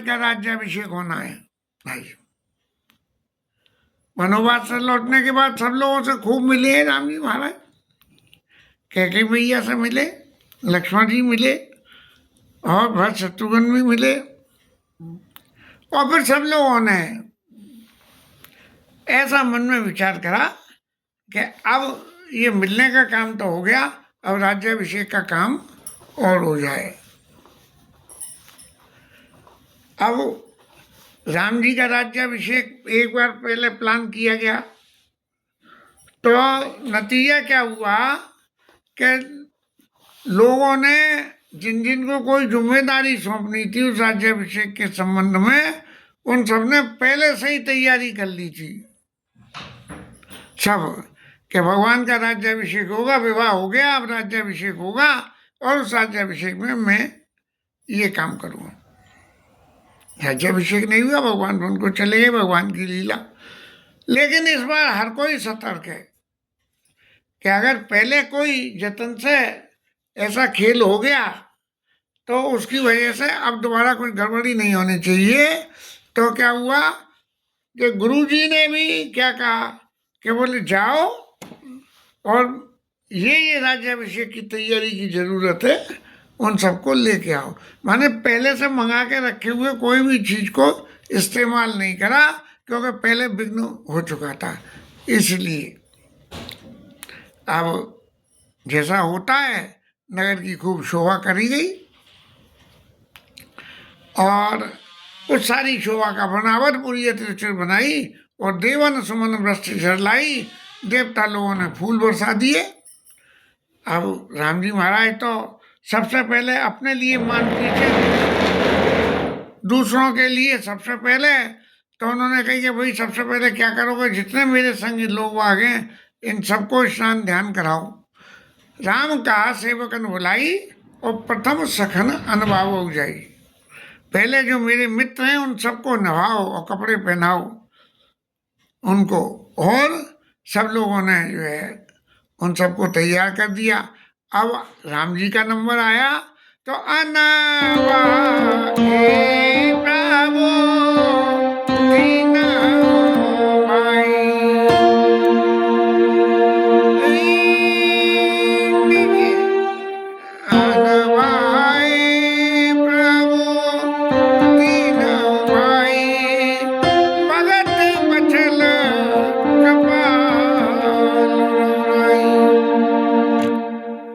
का राज्याभिषेक होना है भाई। वनवास से लौटने के बाद सब लोगों से खूब मिले राम जी महाराज, कैकेयी मैया से मिले, लक्ष्मण जी मिले और भरत शत्रुघ्न भी मिले। और फिर सब लोगों ने ऐसा मन में विचार करा कि अब ये मिलने का काम तो हो गया, अब राज्याभिषेक का काम और हो जाए। अब राम जी का राज्याभिषेक एक बार पहले प्लान किया गया, तो नतीजा क्या हुआ कि लोगों ने जिन जिन को कोई जिम्मेदारी सौंपनी थी उस राज्याभिषेक के संबंध में, उन सब ने पहले से ही तैयारी कर ली थी सब, कि भगवान का राज्याभिषेक होगा, विवाह हो गया, अब राज्याभिषेक होगा और उस राज्याभिषेक में मैं ये काम करूँगा। राज्याभिषेक नहीं हुआ, भगवान उनको चले गए, भगवान की लीला। लेकिन इस बार हर कोई सतर्क है कि अगर पहले कोई जतन से ऐसा खेल हो गया तो उसकी वजह से अब दोबारा कोई गड़बड़ी नहीं होनी चाहिए। तो क्या हुआ कि गुरुजी ने भी क्या कहा कि बोले जाओ और ये राज्याभिषेक की तैयारी की जरूरत है, उन सबको लेके आओ। माने पहले से मंगा के रखे हुए कोई भी चीज को इस्तेमाल नहीं करा, क्योंकि पहले विघ्न हो चुका था। इसलिए अब जैसा होता है, नगर की खूब शोभा करी गई और उस सारी शोभा का बनावट पूरी त्रिचुर बनाई और देवन सुमन वृष्टि झरलाई, देवता लोगों ने फूल बरसा दिए। अब राम जी महाराज तो सबसे पहले अपने लिए मान पीछे, दूसरों के लिए सबसे पहले, तो उन्होंने कही कि भाई सबसे पहले क्या करोगे, जितने मेरे संगी लोग आ गए इन सबको स्नान ध्यान कराओ। राम का सेवकन बुलाई और प्रथम सखन अनुभव हो जाई। पहले जो मेरे मित्र हैं उन सबको नहाओ और कपड़े पहनाओ उनको। और सब लोगों ने जो है उन सबको तैयार कर दिया। अब राम जी का नंबर आया तो अनवा प्रभु दीना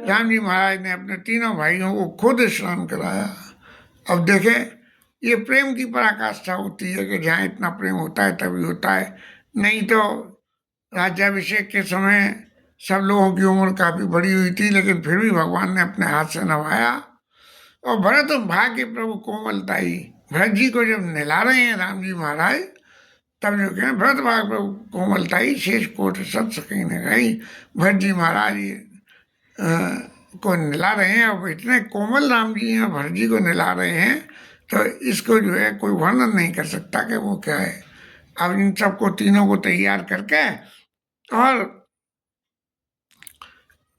राम जी महाराज ने अपने तीनों भाइयों को खुद स्नान कराया। अब देखें, ये प्रेम की पराकाष्ठा होती है कि जहाँ इतना प्रेम होता है तभी होता है, नहीं तो राज्याभिषेक के समय सब लोगों की उम्र काफी बड़ी हुई थी, लेकिन फिर भी भगवान ने अपने हाथ से नवाया। और भरत भाग्य प्रभु कोमलताई, भरत जी को जब नहला रहे हैं राम जी महाराज, तब जो कहें भरत भाग प्रभु कोमलताई शेष कोट सत सकी ने गई। भरत जी महाराज को नहला रहे हैं और इतने कोमल राम जी हैं, भरत जी को नहला रहे हैं, तो इसको जो है कोई वर्णन नहीं कर सकता कि वो क्या है। अब इन सबको तीनों को तैयार करके और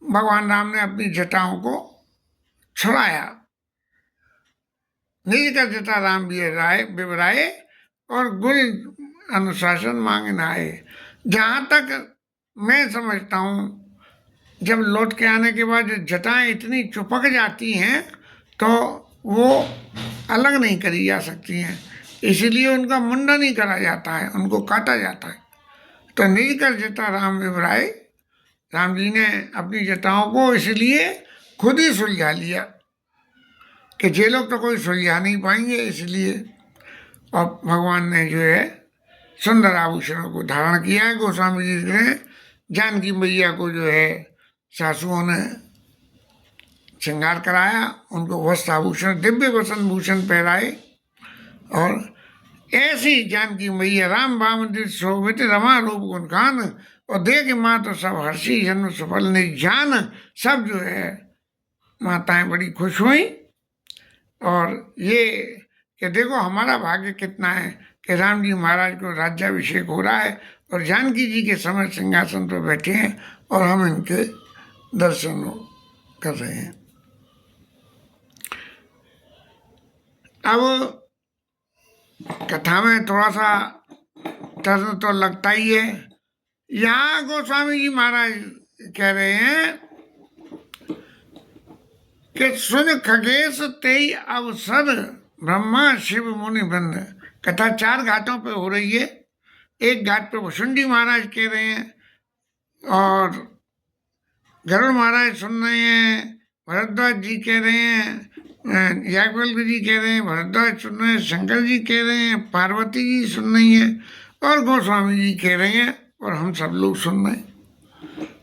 भगवान राम ने अपनी जटाओं को छुड़ाया, निज कर जटा राम बिबराए और गुण अनुशासन मांगना आए। जहाँ तक मैं समझता हूँ, जब लौट के आने के बाद जटाएं इतनी चुपक जाती हैं तो वो अलग नहीं करी जा सकती हैं, इसीलिए उनका मुंडन ही करा जाता है, उनको काटा जाता है। तो निज कर जटा राम बिबराए, राम जी ने अपनी जटाओं को इसलिए खुद ही सुलझा लिया कि ये लोग तो कोई सुलझा नहीं पाएंगे, इसलिए। और भगवान ने जो है सुंदर आभूषणों को धारण किया है। गोस्वामी जी ने जानकी मैया को जो है सासुओं ने श्रृंगार कराया, उनको वस्त्र आभूषण दिव्य वसन भूषण पहराए। और ऐसी जानकी मैया राम बामंदिर शोभित रमा रूप गुणगान, और देख माँ तो सब हर्षी जन्म सफल निजान। सब जो है माताएं बड़ी खुश हुई और ये कि देखो हमारा भाग्य कितना है कि राम जी महाराज को राज्याभिषेक हो रहा है और जानकी जी के समय सिंहासन पर बैठे हैं और हम इनके दर्शन कर रहे हैं। अब कथा में थोड़ा सा डर तो लगता ही है। यहाँ गोस्वामी जी महाराज कह रहे हैं कि सुन खगेश तेई अवसर ब्रह्मा शिव मुनि वृंद। कथा 4 घाटों पे हो रही है। एक घाट पे वसुंडी महाराज कह रहे हैं और गरुड़ महाराज सुन रहे हैं, भरद्वाज जी कह रहे हैं, याज्ञवल्क्य जी कह रहे हैं, भरद्वाज सुन रहे हैं, शंकर जी कह रहे हैं, पार्वती जी सुन रही हैं और गोस्वामी जी कह रहे हैं और हम सब लोग सुन रहे हैं।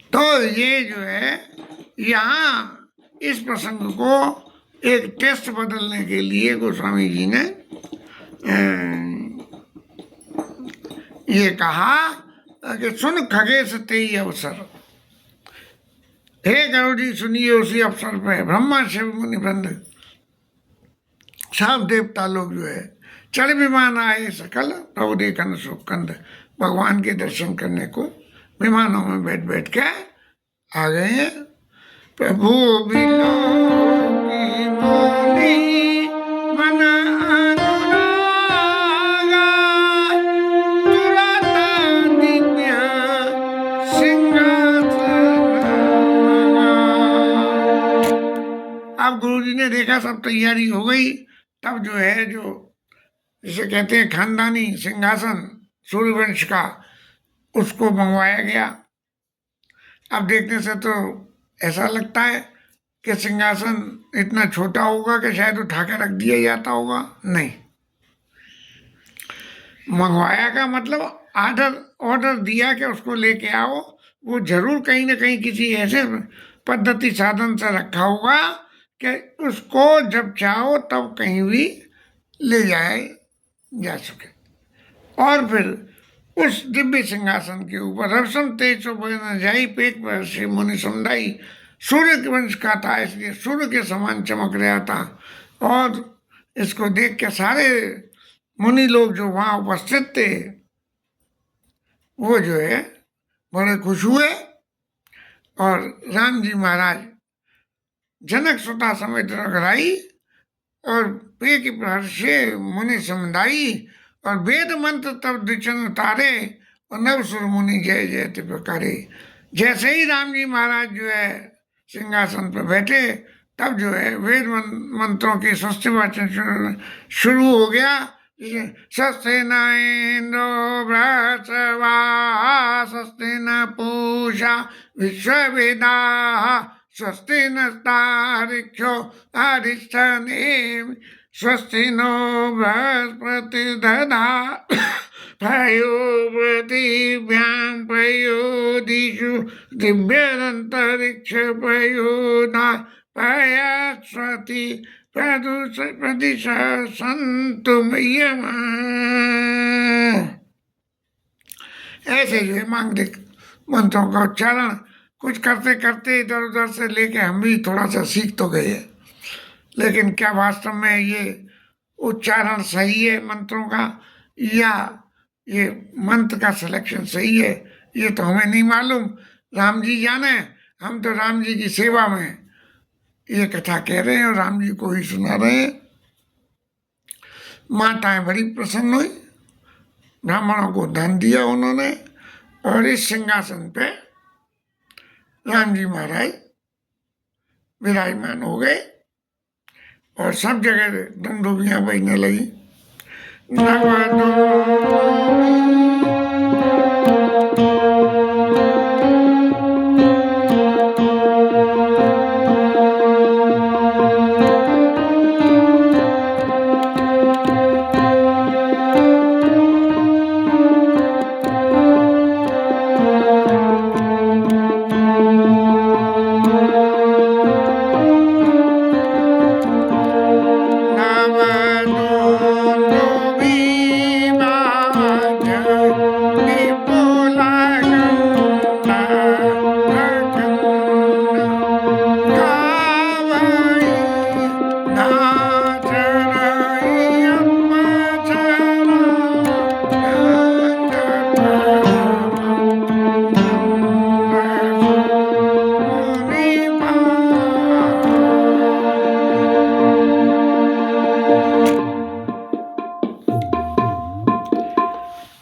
तो ये जो है यहाँ इस प्रसंग को एक टेस्ट बदलने के लिए गोस्वामी जी ने ये कहा कि सुन खगेश तेई अवसर। हे गरुड़ जी सुनिए, उसी अवसर पे ब्रह्मा शिव मुनि वृंद सब देवता लोग जो है चढ़ विमान आए सकल प्रभु देखन सुखकंद। भगवान के दर्शन करने को विमानों में बैठ बैठ के आ गए हैं। प्रभु विलोकी मोनी मन अनुरागा तुरत दिव्य सिंहासन। अब गुरुजी ने देखा सब तैयारी हो गई, तब जो है जो जिसे कहते हैं खानदानी सिंहासन सूर्यवंश का, उसको मंगवाया गया। अब देखने से तो ऐसा लगता है कि सिंहासन इतना छोटा होगा कि शायद उठा के रख दिया जाता होगा। नहीं, मंगवाया का मतलब ऑर्डर दिया कि उसको लेके आओ। वो जरूर कहीं ना कहीं किसी ऐसे पद्धति साधन से रखा होगा कि उसको जब चाहो तब कहीं भी ले जा सके। और फिर उस दिव्य सिंहासन के ऊपर रवसम तेज जाई पेट पर से मुनि समुदाय। सूर्य के वंश का था इसलिए सूर्य के समान चमक रहा था और इसको देख के सारे मुनि लोग जो वहाँ उपस्थित थे वो जो है बड़े खुश हुए। और राम जी महाराज जनक सुता समेत रघुराई और पे की प्रहर्षे मुनि समुदाय और वेद मंत्र तब द्विचन उतारे और नवसुर मुनि जय जय प्रकारे। जैसे ही राम जी महाराज जो है सिंहासन पर बैठे तब जो है वेद मंत्रों के स्वस्ति वाचन शुरू हो गया। स्वस्ति न इंद्रो बृहस्पति स्वस्ति न पूषा विश्ववेदा स्वस्ति नस्तारिक्षो अरिष्ठनेमि स्वस्ति नो बृहस्पति दधा पयो पृथिव्यां पयो दिशु दिव्यदन्तरिक्ष पयोदा पयस्वति प्रदिश सन्तु मह्यम। ऐसे जो है मांगलिक मंत्रों का उच्चारण कुछ करते करते इधर उधर से लेके हम भी थोड़ा सा सीख तो गए, लेकिन क्या वास्तव में ये उच्चारण सही है मंत्रों का या ये मंत्र का सिलेक्शन सही है, ये तो हमें नहीं मालूम। राम जी जाने, हम तो राम जी की सेवा में ये कथा कह रहे हैं और राम जी को ही सुना रहे हैं। माताएं बड़ी प्रसन्न हुई, ब्राह्मणों को धन दिया उन्होंने और इस सिंहासन पे राम जी महाराज विराजमान हो गए और सब जगह धूमधूमियां बजने लगी।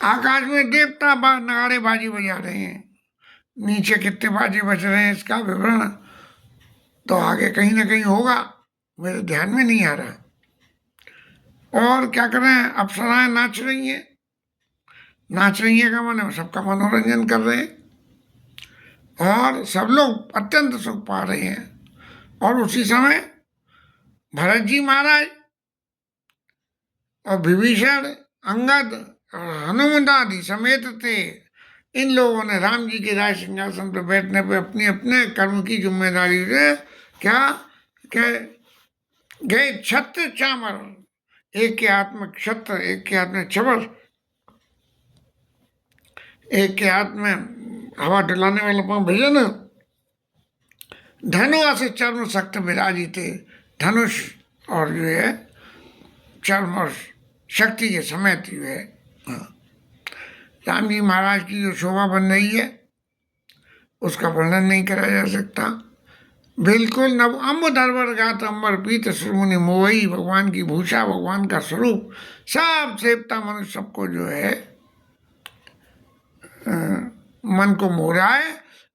आकाश में देवता नगाड़े बाजी बजा रहे हैं, नीचे कितने बाजे बज रहे हैं इसका विवरण तो आगे कहीं ना कहीं होगा, मेरे ध्यान में नहीं आ रहा। और क्या कर रहे हैं, अप्सराएं नाच रही हैं, नाच रही है का माने सबका मनोरंजन कर रहे हैं और सब लोग अत्यंत सुख पा रहे हैं। और उसी समय भरत जी महाराज और विभीषण, अंगद और हनुमान आदि समेत थे। इन लोगों ने राम जी के राज सिंहासन पर बैठने पर अपने अपने कर्म की जिम्मेदारी से क्या गए छत्र चामर, एक के हाथ में छत्र, एक के हाथ में चबर, एक के हाथ में हवा डुलाने वाला भजन, धनुआ से चर्म सख्त विराजी थे, धनुष और जो है चर्म और शक्ति के समेत जो है राम जी महाराज की जो शोभा बन रही है उसका वर्णन नहीं करा जा सकता। बिल्कुल नव अम्ब दरबर गात अम्बर पीत सुरमुनि मोही, भगवान की भूषा, भगवान का स्वरूप सब सेवता मनुष्य सबको जो है मन को मोह रहा है।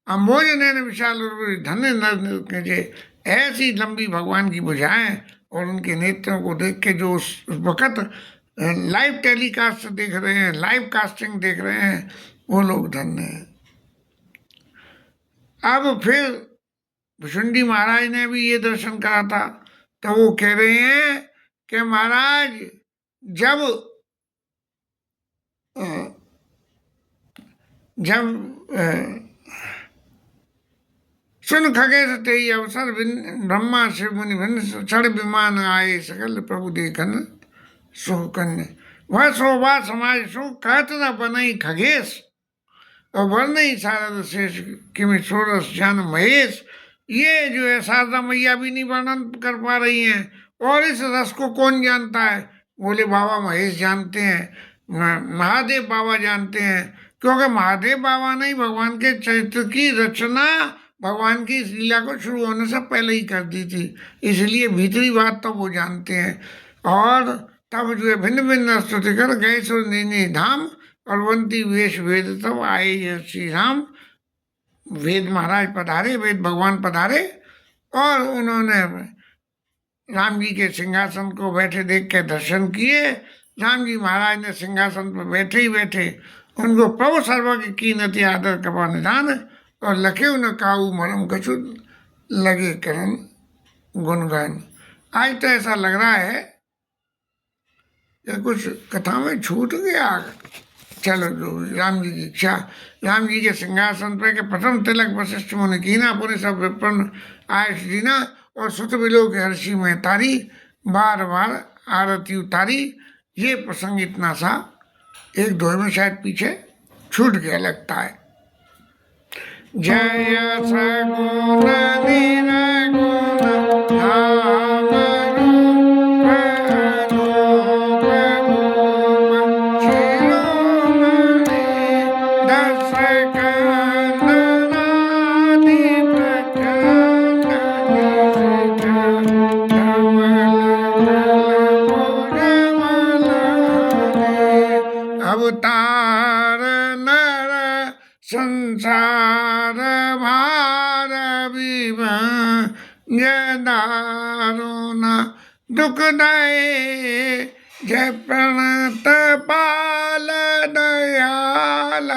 अम्बोज नैन विशाल धन्य नर जे, ऐसी लंबी भगवान की भुजाएं और उनके नेत्रों को देख के जो उस वक़्त लाइव टेलीकास्ट देख रहे हैं, लाइव कास्टिंग देख रहे हैं, वो लोग धन्य हैं। अब फिर भुषुंडी महाराज ने भी ये दर्शन करा था, तो वो कह रहे हैं कि महाराज जब सुन खगेश ते अवसर ब्रह्मा शिव मुनि भिन्न क्षण विमान आए, सकल प्रभु देखन सुकन्य वह शोभा समाज सु कहत न बनई खगेश, और वर्ण ही शारद शेष किमि षोडश जान महेश। ये जो है शारदा मैया भी नहीं वर्णन कर पा रही हैं, और इस रस को कौन जानता है, बोले बाबा महेश जानते हैं, महादेव बाबा जानते हैं, क्योंकि महादेव बाबा ने भगवान के चरित्र की रचना भगवान की इस लीला को शुरू होने से पहले ही कर दी थी, इसलिए भीतरी बात तो वो जानते हैं। और तब जो है भिन्न भिन्न स्तुति कर गए सो नीनी धाम, और वंती वेश वेद तब आए श्री राम। वेद महाराज पधारे, वेद भगवान पधारे, और उन्होंने राम जी के सिंहासन को बैठे देख के दर्शन किए। राम जी महाराज ने सिंहासन पर बैठे ही बैठे उनको प्रभु सर्वज्ञ की नति आदर कपा निदान, और लखे न काऊ मरम कछु लगे करन गुणगान। आज तो ऐसा लग रहा है कि कुछ कथा में छूट गया। चलो जो राम जी की इच्छा, राम जी के सिंहासन पर के प्रथम तिलक वशिष्ठ मुनि कीना, पूरे सब विप्रन आय दीना, और सुत बिलो के हर्षि में तारी, बार बार आरती उतारी। ये प्रसंग इतना सा एक दो में शायद पीछे छूट गया लगता है। जय सगुण निरगुण धाम रूप अरूप भूप शिरोमणि दस कंदनादि प्रचंड निष्ठ अवतार नर संसार भार दारुण दुखदाय, जय प्रणत पाल दयाल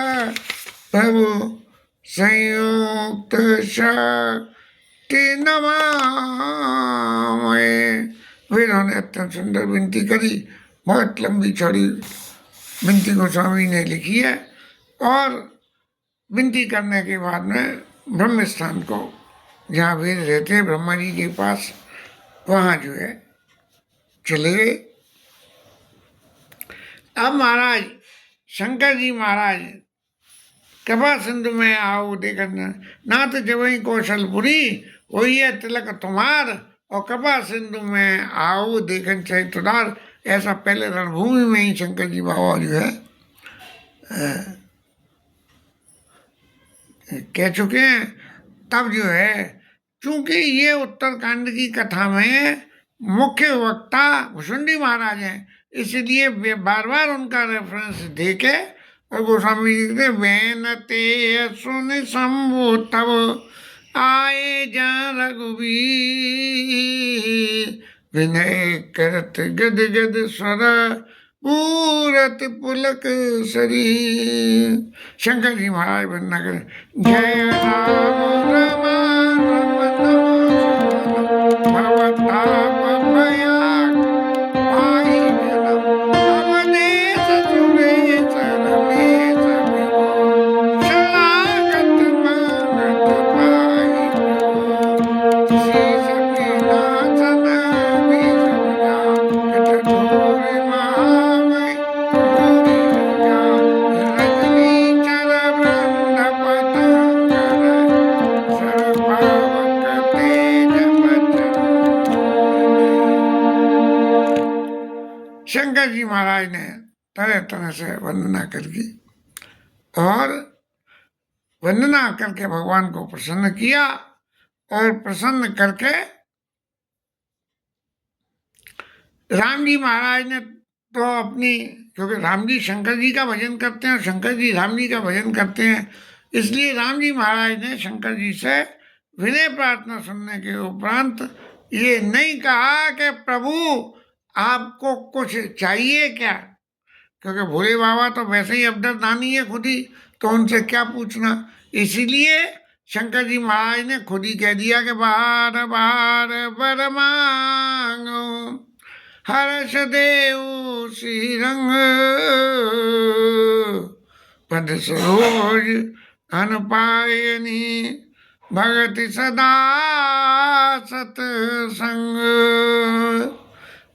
प्रभु संयुक्त शक्ति नमामि। फिर उन्होंने अत्यंत सुंदर विनती करी, बहुत लंबी चौड़ी विनती गोस्वामी ने लिखी है। और विनती करने के बाद में ब्रह्म स्थान को, जहाँ वेद रहते हैं ब्रह्मा जी के पास, वहाँ जो है चले गए। अब महाराज शंकर जी महाराज कृपा सिंधु में आओ देखन, नाथ जबई कौशलपुरी वही है तिलक तुम्हार, और कृपा सिंधु में आओ देखन चैतुदार। ऐसा पहले रणभूमि में ही शंकर जी बाबा जो है कह चुके हैं। तब जो है चूंकि ये उत्तरकांड की कथा में मुख्य वक्ता भुषुंडी महाराज हैं, इसलिए बार बार उनका रेफरेंस दे के और गोस्वामी जी कहते वैनते सुन शंभु तब आए जा रघुवीर विनय करत गद गद स्वर पूरत पुलक शरीर। शंकर जी महाराज वंदना करें। जय राम रमान भवताप भया पाहि जनम अवधेश सुरेश रमेश विभो शलागत मागत पाहि श्री सखीनाथन बीज बजा कट धूर महामय भूरि लगा रजनी चर वृंद पतंगर सर्वपावक तेज बचन। शंकर जी महाराज ने तरह तरह से वंदना करके और वंदना करके भगवान को प्रसन्न किया और प्रसन्न करके राम जी महाराज ने तो अपनी, क्योंकि राम जी शंकर जी का भजन करते हैं और शंकर जी राम जी का भजन करते हैं, इसलिए राम जी महाराज ने शंकर जी से विनय प्रार्थना सुनने के उपरांत ये नहीं कहा कि प्रभु आपको कुछ चाहिए क्या, क्योंकि भोले बाबा तो वैसे ही अवधरदानी है खुद ही, तो उनसे क्या पूछना। इसीलिए शंकर जी महाराज ने खुद ही कह दिया कि बार बार वर मांगो हर्ष देव श्रीरंग पद सरोज अनुपायनी भगति सदा सतसंग।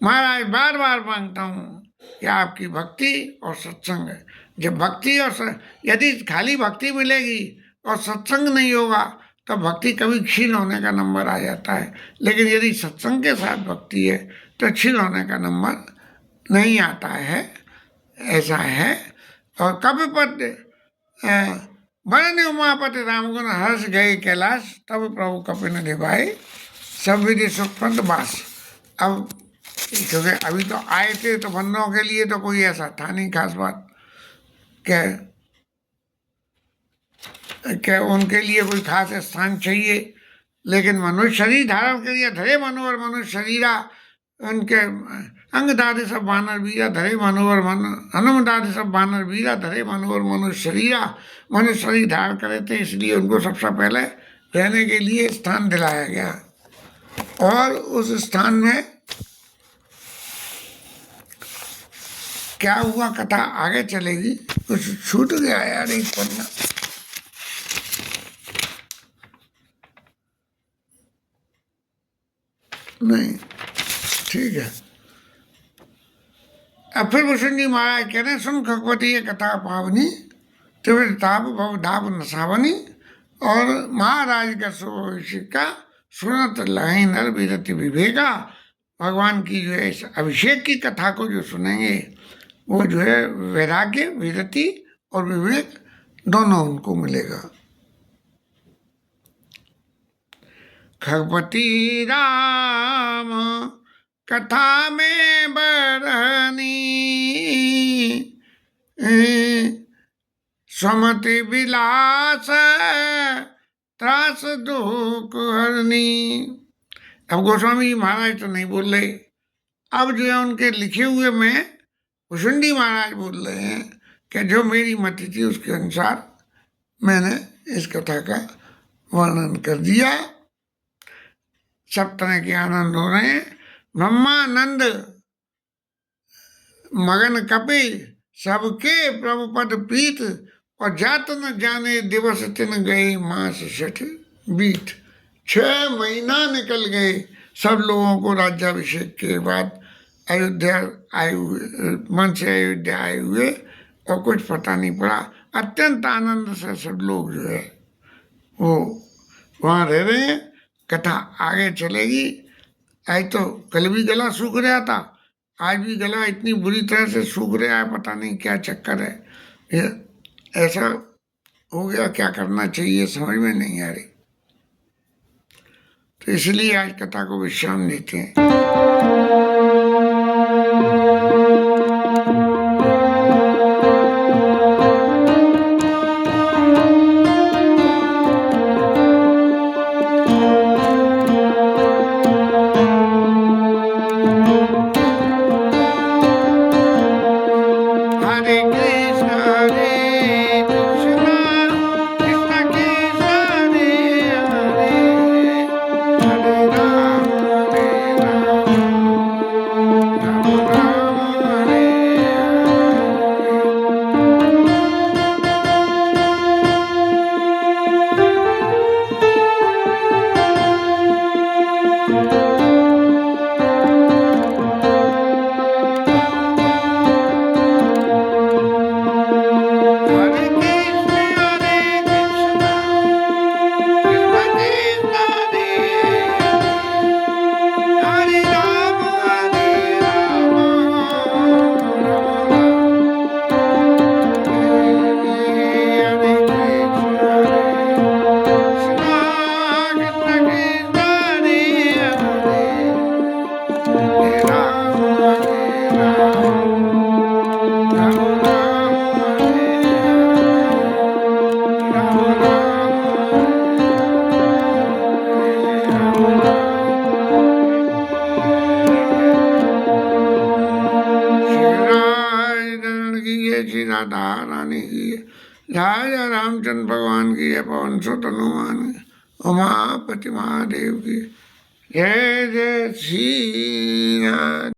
महाराज बार बार मांगता हूँ कि आपकी भक्ति और सत्संग है। जब भक्ति और यदि खाली भक्ति मिलेगी और सत्संग नहीं होगा तो भक्ति कभी क्षीण होने का नंबर आ जाता है, लेकिन यदि सत्संग के साथ भक्ति है तो क्षीण होने का नंबर नहीं आता है, ऐसा है। और कभी पद बरन उमापति राम गुण हर्ष गए कैलाश तब प्रभु कपिन निभाए सब विधि सुखपंत बास। अब क्योंकि अभी तो आए थे तो बंदों के लिए तो कोई ऐसा था नहीं खास बात क्या उनके लिए कोई खास स्थान चाहिए, लेकिन मनुष्य शरीर धारण कर लिया धरे मनोहर मनुष्य शरीरा, उनके अंग दादे सब बानर वीरा धरे मनोहर मन हनुम दादे सब बानर वीरा धरे मनोहर मनुष्य शरीरा, मनुष्य शरीर धारण करे थे, इसलिए उनको सबसे पहले रहने के लिए स्थान दिलाया गया। और उस स्थान में क्या हुआ कथा आगे चलेगी, कुछ छूट गया यार एक पन्ना। नहीं ठीक है। अब फिर भूषण जी महाराज कह रहे हैं सुन खगवती ये कथा पावनी त्रिवृत ताप भव धाप नसावनी और महाराज का सुभविष्य का सुनत लही नर विरति विवेका। भगवान की जो है इस अभिषेक की कथा को जो सुनेंगे वो जो है वैराग्य विरति और विवेक दोनों उनको मिलेगा। खगपति राम कथा में बरहनी सुमति विलास त्रास दुख हरनी। अब गोस्वामी महाराज तो नहीं बोल रहे, अब जो है उनके लिखे हुए में भुषुंडी महाराज बोल रहे हैं कि जो मेरी मति थी उसके अनुसार मैंने इस कथा का वर्णन कर दिया। सब तरह के आनंद हो रहे हैं। ब्रह्मानंद मगन कपि सबके प्रभुपद प्रीत और जात न जाने दिवस तिन गए मास छठ बीत। 6 महीना निकल गए सब लोगों को राज्याभिषेक के बाद अयोध्या आए हुए, मन से अयोध्या आए हुए, और कुछ पता नहीं पड़ा। अत्यंत आनंद से सब लोग जो है वो वहाँ रह रहे हैं। कथा आगे चलेगी। आज तो कल भी गला सूख रहा था, आज भी गला इतनी बुरी तरह से सूख रहा है, पता नहीं क्या चक्कर है। ये ऐसा हो गया, क्या करना चाहिए समझ में नहीं आ रही, तो इसलिए आज कथा को विश्राम देते हैं। Hare Krishna, Krishna Krishna, Hare Hare, Hare Rama, Rama Rama, Hare Hare Krishna, Krishna Krishna, Hare Rama, Hare Krishna, Krishna Krishna, Hare Rama, Rama Rama, Shri Radha Rani की जय जय रामचंद्र भगवान की जय पवन सुत हनुमान उमापति महादेव की जय जय श्री राधे।